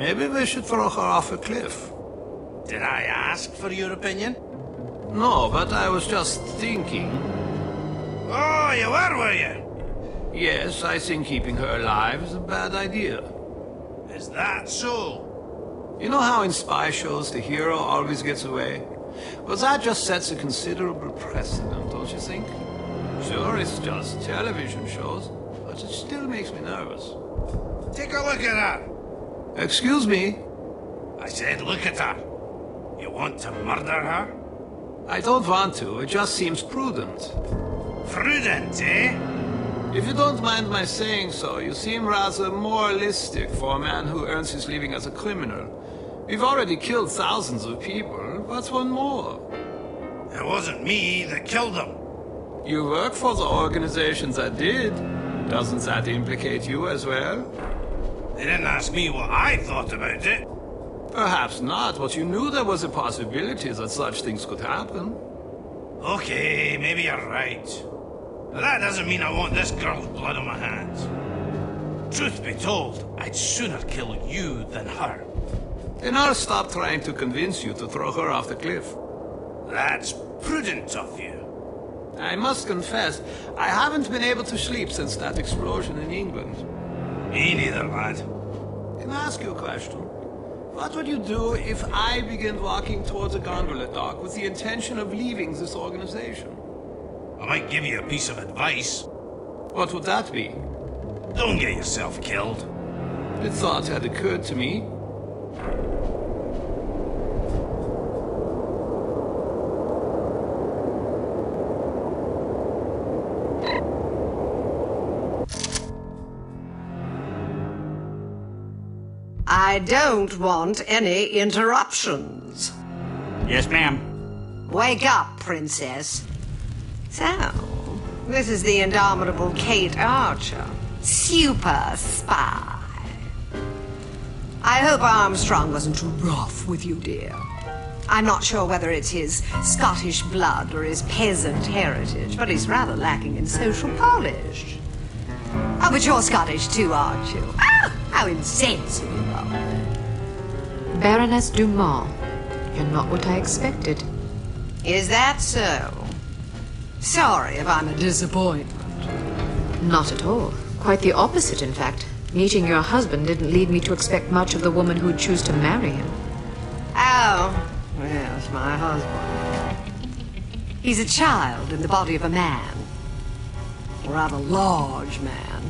Maybe we should throw her off a cliff. Did I ask for your opinion? No, but I was just thinking. Oh, you were you? Yes, I think keeping her alive is a bad idea. Is that so? You know how in spy shows the hero always gets away? Well, that just sets a considerable precedent, don't you think? Sure, it's just television shows, but it still makes me nervous. Take a look at her. Excuse me? I said look at her. You want to murder her? I don't want to, it just seems prudent. Prudent, eh? If you don't mind my saying so, you seem rather moralistic for a man who earns his living as a criminal. We've already killed thousands of people. What's one more? It wasn't me that killed them. You work for the organizations that did. Doesn't that implicate you as well? They didn't ask me what I thought about it. Perhaps not, but you knew there was a possibility that such things could happen. Okay, maybe you're right. But that doesn't mean I want this girl's blood on my hands. Truth be told, I'd sooner kill you than her. Then I'll stop trying to convince you to throw her off the cliff. That's prudent of you. I must confess, I haven't been able to sleep since that explosion in England. Me neither, lad. Can I ask you a question? What would you do if I began walking towards a gondola dock with the intention of leaving this organization? I might give you a piece of advice. What would that be? Don't get yourself killed. The thought had occurred to me. I don't want any interruptions. Yes, ma'am. Wake up, princess. So, this is the Indomitable Cate Archer, Superspy. I hope Armstrong wasn't too rough with you, dear. I'm not sure whether it's his Scottish blood or his peasant heritage, but he's rather lacking in social polish. Oh, but you're Scottish too, aren't you? Ah, how insensitive of me. Baroness Dumont, you're not what I expected. Is that so? Sorry if I'm a disappointment. Not at all. Quite the opposite, in fact. Meeting your husband didn't lead me to expect much of the woman who'd choose to marry him. Oh, yes, my husband. He's a child in the body of a man. A rather large man.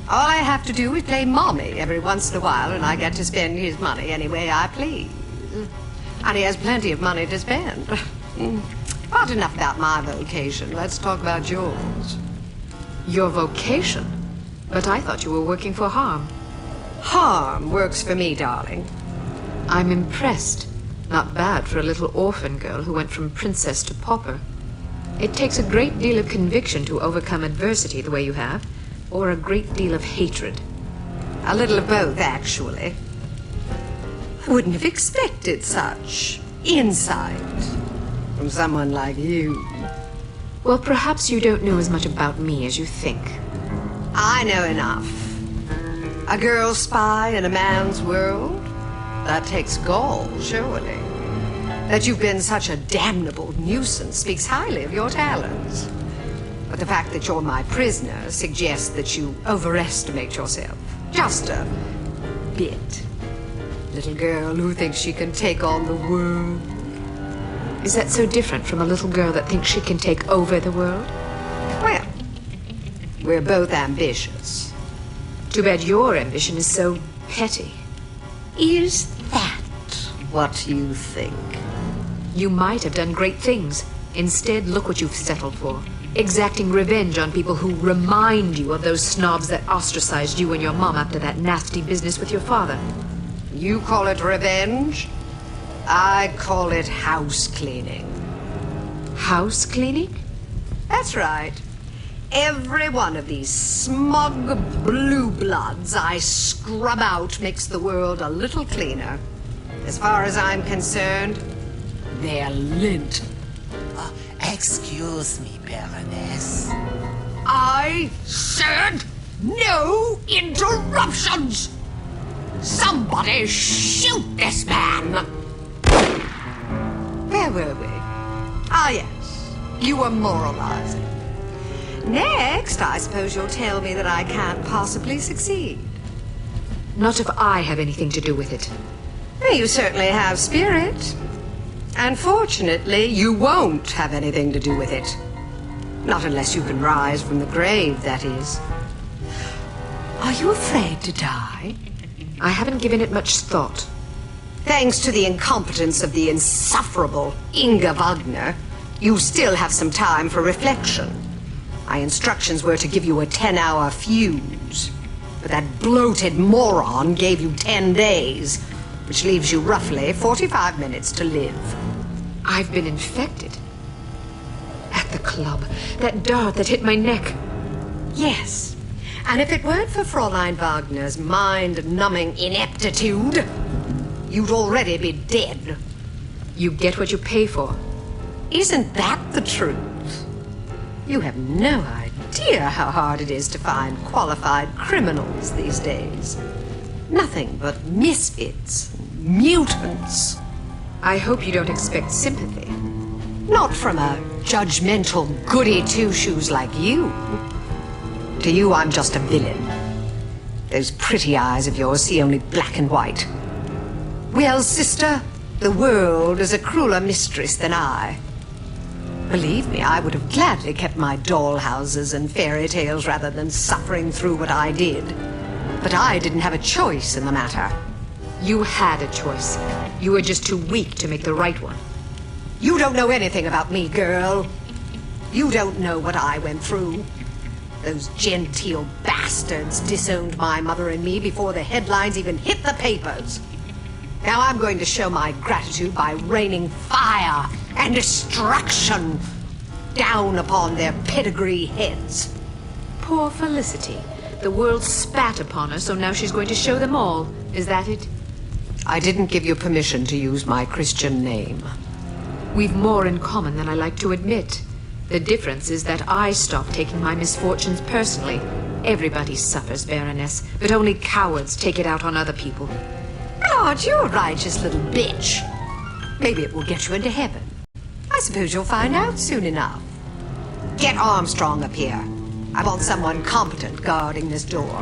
All I have to do is play mommy every once in a while, and I get to spend his money any way I please. And he has plenty of money to spend. But enough about my vocation. Let's talk about yours. Your vocation? But I thought you were working for harm. Harm works for me, darling. I'm impressed. Not bad for a little orphan girl who went from princess to pauper. It takes a great deal of conviction to overcome adversity the way you have, or a great deal of hatred. A little of both, actually. I wouldn't have expected such insight from someone like you. Well, perhaps you don't know as much about me as you think. I know enough. A girl's spy in a man's world? That takes gall, surely. That you've been such a damnable nuisance speaks highly of your talents. But the fact that you're my prisoner suggests that you overestimate yourself. Just a bit. Little girl who thinks she can take on the world. Is that so different from a little girl that thinks she can take over the world? Well, we're both ambitious. Too bad your ambition is so petty. Is that what you think? You might have done great things. Instead, look what you've settled for. Exacting revenge on people who remind you of those snobs that ostracized you and your mom after that nasty business with your father. You call it revenge? I call it house cleaning. House cleaning? That's right. Every one of these smug blue bloods I scrub out makes the world a little cleaner. As far as I'm concerned, they're lint. Excuse me, Baroness. I said no interruptions! Somebody shoot this man! Where were we? Ah, yes. You were moralizing. Next, I suppose you'll tell me that I can't possibly succeed. Not if I have anything to do with it. Well, you certainly have spirit. Unfortunately, you won't have anything to do with it. Not unless you can rise from the grave, that is. Are you afraid to die? I haven't given it much thought. Thanks to the incompetence of the insufferable Inga Wagner, you still have some time for reflection. My instructions were to give you a 10-hour fuse, but that bloated moron gave you 10 days, which leaves you roughly 45 minutes to live. I've been infected. At the club, that dart that hit my neck. Yes, and if it weren't for Fräulein Wagner's mind-numbing ineptitude, you'd already be dead. You get what you pay for. Isn't that the truth? You have no idea how hard it is to find qualified criminals these days. Nothing but misfits, mutants. I hope you don't expect sympathy. Not from a judgmental goody-two-shoes like you. To you, I'm just a villain. Those pretty eyes of yours see only black and white. Well, sister, the world is a crueler mistress than I. Believe me, I would have gladly kept my dollhouses and fairy tales rather than suffering through what I did. But I didn't have a choice in the matter. You had a choice. You were just too weak to make the right one. You don't know anything about me, girl. You don't know what I went through. Those genteel bastards disowned my mother and me before the headlines even hit the papers. Now I'm going to show my gratitude by raining fire and destruction down upon their pedigree heads. Poor Felicity. The world spat upon her, so now she's going to show them all. Is that it? I didn't give you permission to use my Christian name. We've more in common than I like to admit. The difference is that I stopped taking my misfortunes personally. Everybody suffers, Baroness, but only cowards take it out on other people. Lord, you're a righteous little bitch. Maybe it will get you into heaven. I suppose you'll find out soon enough. Get Armstrong up here. I want someone competent guarding this door.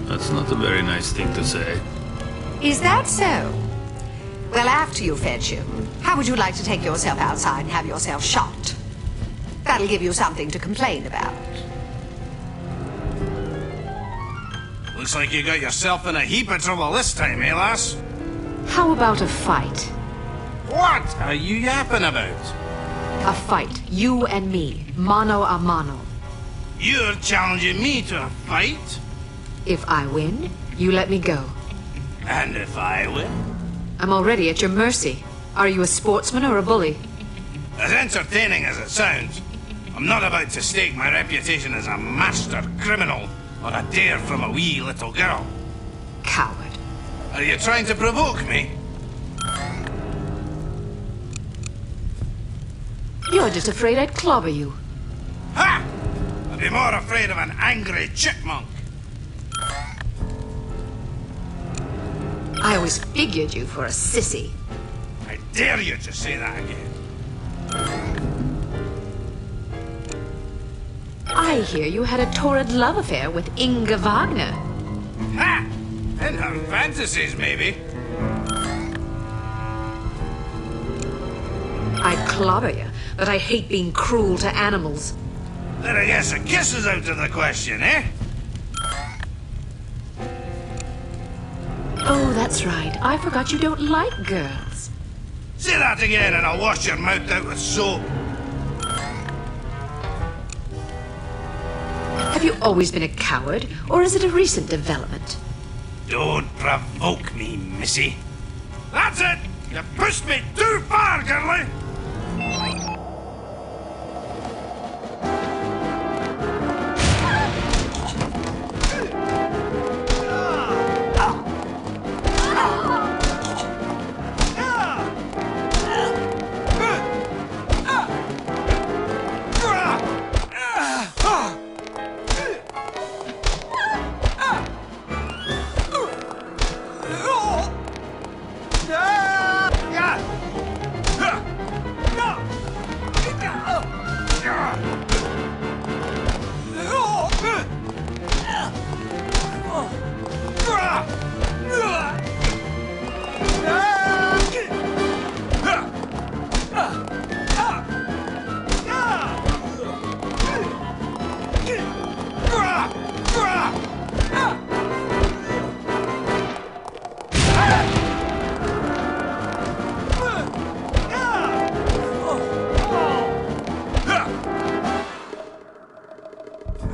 That's not a very nice thing to say. Is that so? Well, after you fetch him, how would you like to take yourself outside and have yourself shot? That'll give you something to complain about. Looks like you got yourself in a heap of trouble this time, eh, lass? How about a fight? What are you yapping about? A fight, you and me, mano a mano. You're challenging me to a fight? If I win, you let me go. And if I win? I'm already at your mercy. Are you a sportsman or a bully? As entertaining as it sounds, I'm not about to stake my reputation as a master criminal on a dare from a wee little girl. Coward. Are you trying to provoke me? You're just afraid I'd clobber you. Ha! I'd be more afraid of an angry chipmunk. I always figured you for a sissy. I dare you to say that again. I hear you had a torrid love affair with Inga Wagner. Ha! In her fantasies, maybe. I'd clobber you, but I hate being cruel to animals. Then I guess a kiss is out of the question, eh? Oh, that's right. I forgot you don't like girls. Say that again and I'll wash your mouth out with soap. Have you always been a coward, or is it a recent development? Don't provoke me, missy. That's it! You pushed me too far, girlie!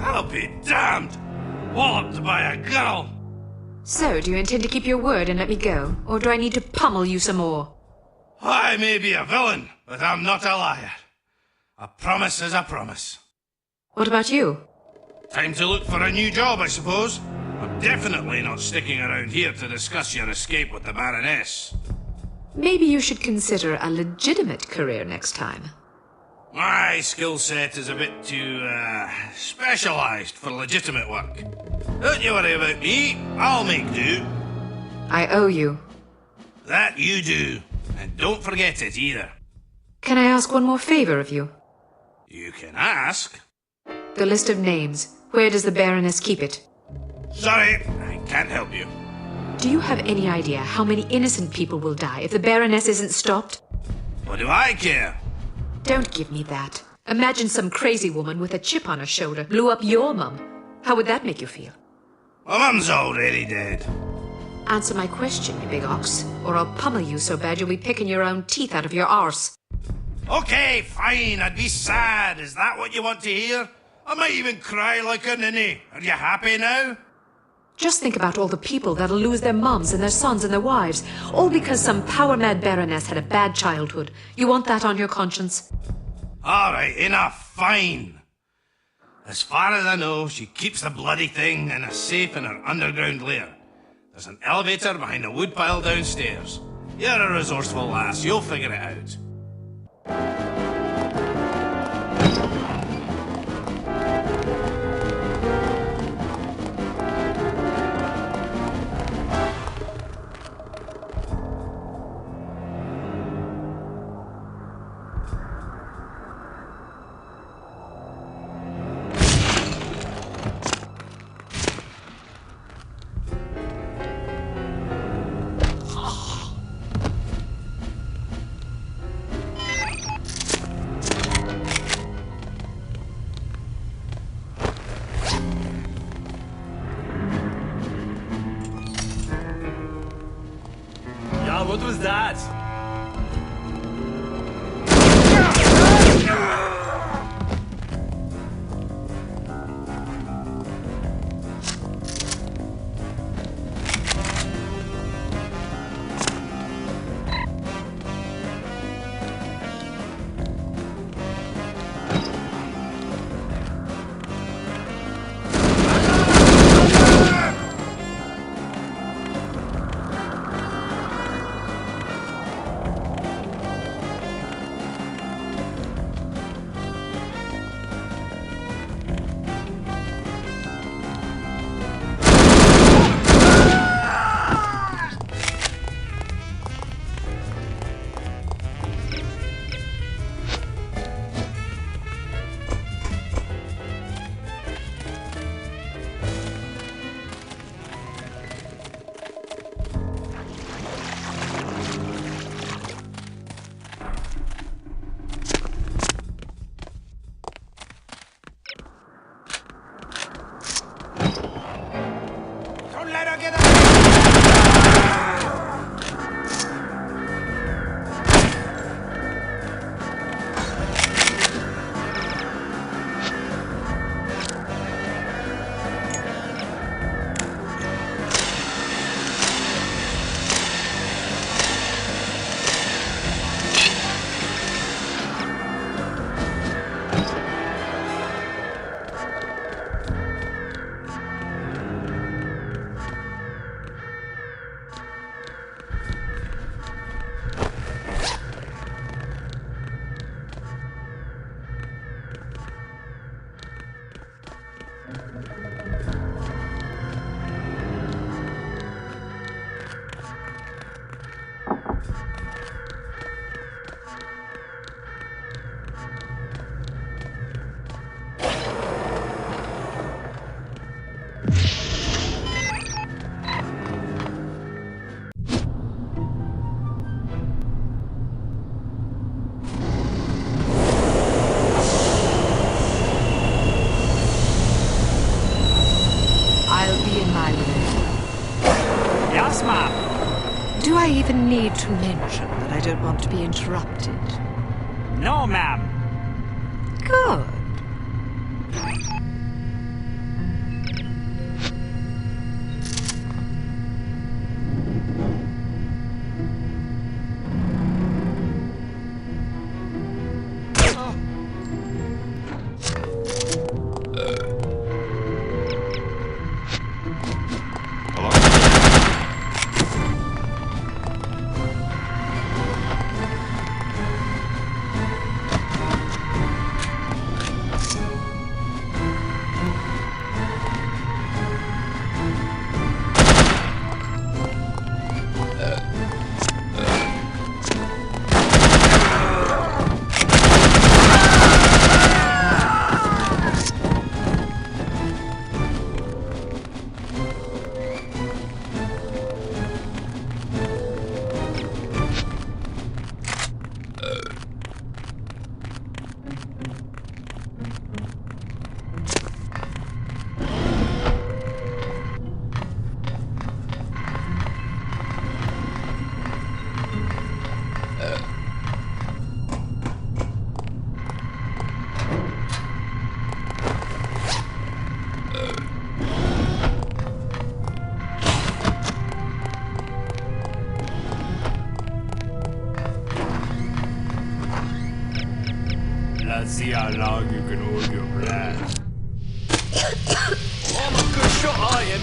I'll be damned! Walloped by a girl! So, do you intend to keep your word and let me go, or do I need to pummel you some more? I may be a villain, but I'm not a liar. A promise is a promise. What about you? Time to look for a new job, I suppose. I'm definitely not sticking around here to discuss your escape with the Baroness. Maybe you should consider a legitimate career next time. My skill set is a bit too, specialised for legitimate work. Don't you worry about me, I'll make do. I owe you. That you do. And don't forget it either. Can I ask one more favor of you? You can ask. The list of names. Where does the Baroness keep it? Sorry, I can't help you. Do you have any idea how many innocent people will die if the Baroness isn't stopped? What do I care? Don't give me that. Imagine some crazy woman with a chip on her shoulder blew up your mum. How would that make you feel? My mum's already dead. Answer my question, you big ox, or I'll pummel you so bad you'll be picking your own teeth out of your arse. Okay, fine, I'd be sad. Is that what you want to hear? I might even cry like a ninny. Are you happy now? Just think about all the people that'll lose their moms and their sons and their wives, all because some power-mad baroness had a bad childhood. You want that on your conscience? All right, enough. Fine. As far as I know, she keeps the bloody thing in a safe in her underground lair. There's an elevator behind the woodpile downstairs. You're a resourceful lass. You'll figure it out. What was that? Do I even need to mention that I don't want to be interrupted? No, ma'am. Good. Let's see how long you can hold your breath. I'm a good shot, I am.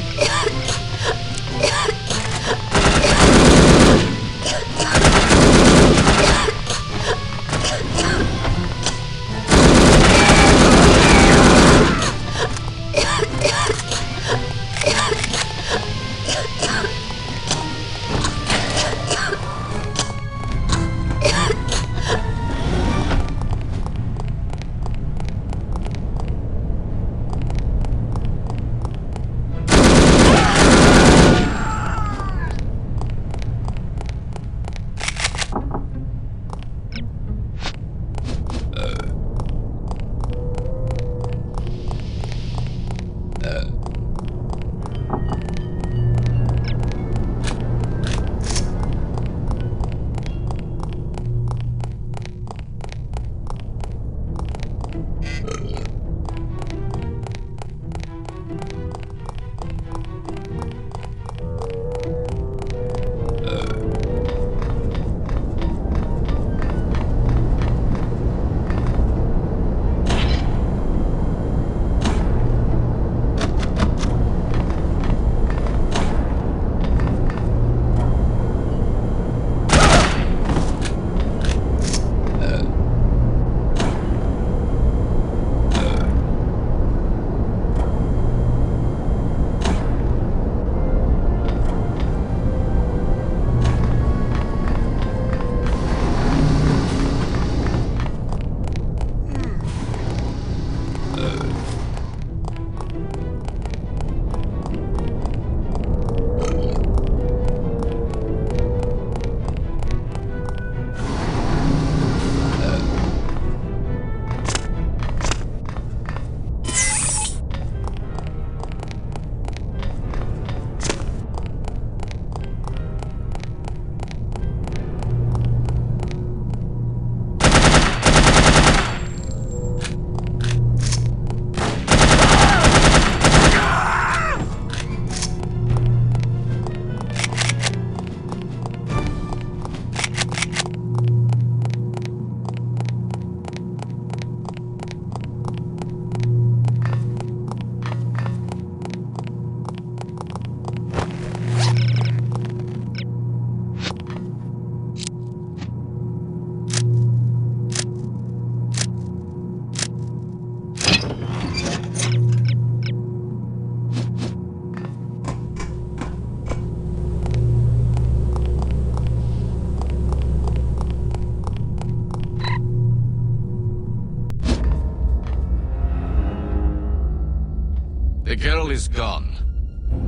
The girl is gone.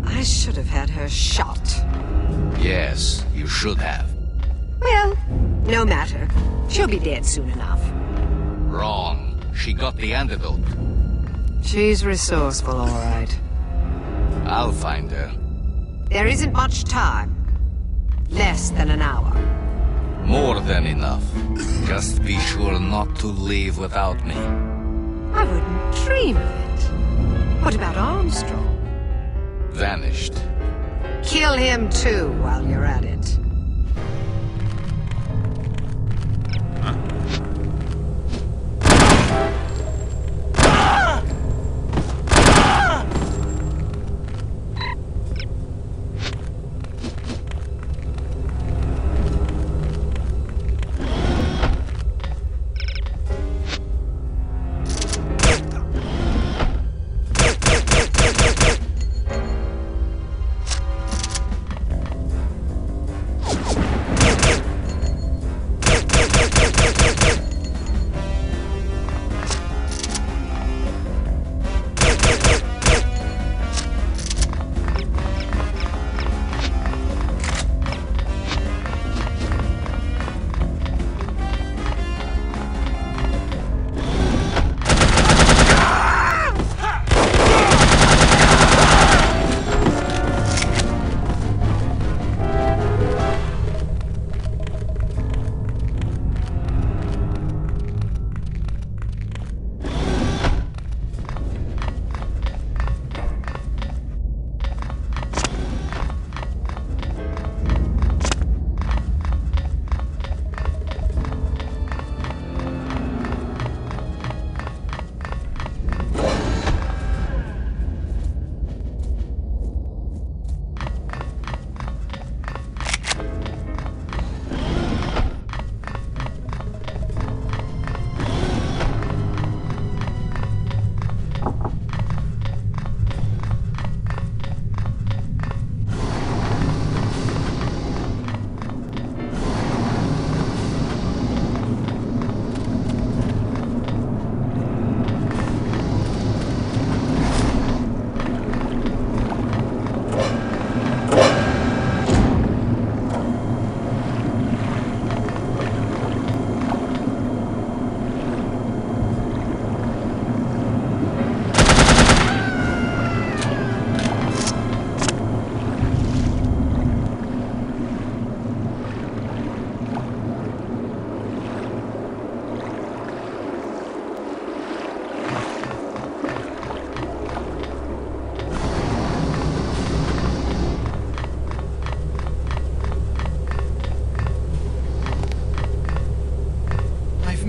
I should have had her shot. Yes, you should have. Well, no matter. She'll be dead soon enough. Wrong. She got the antidote. She's resourceful, all right. I'll find her. There isn't much time. Less than an hour. More than enough. Just be sure not to leave without me. I wouldn't dream of it. What about Armstrong? Vanished. Kill him too while you're at it.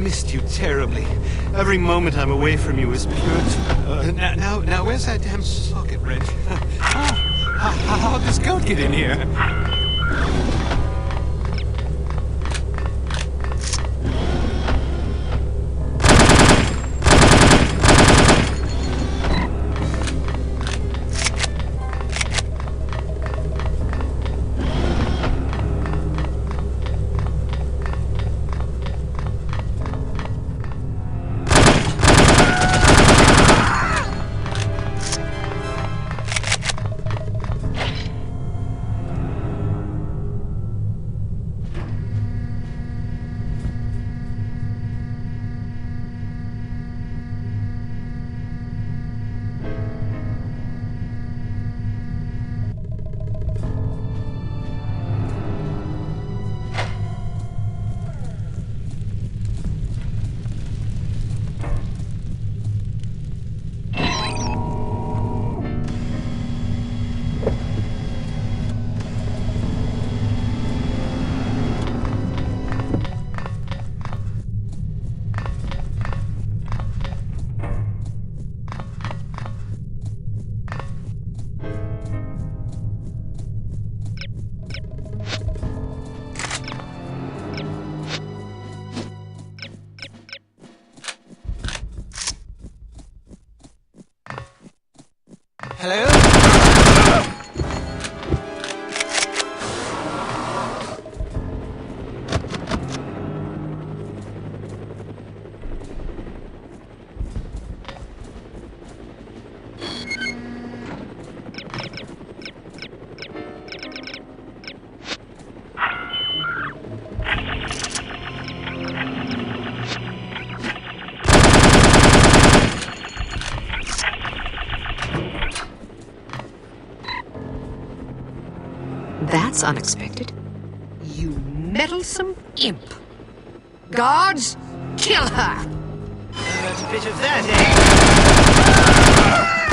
missed you terribly. Every moment I'm away from you is pure... now, where's that damn socket wrench? How'd this goat get in here? Hello? That's unexpected. You meddlesome imp. Guards, kill her! That's a bit of that, eh?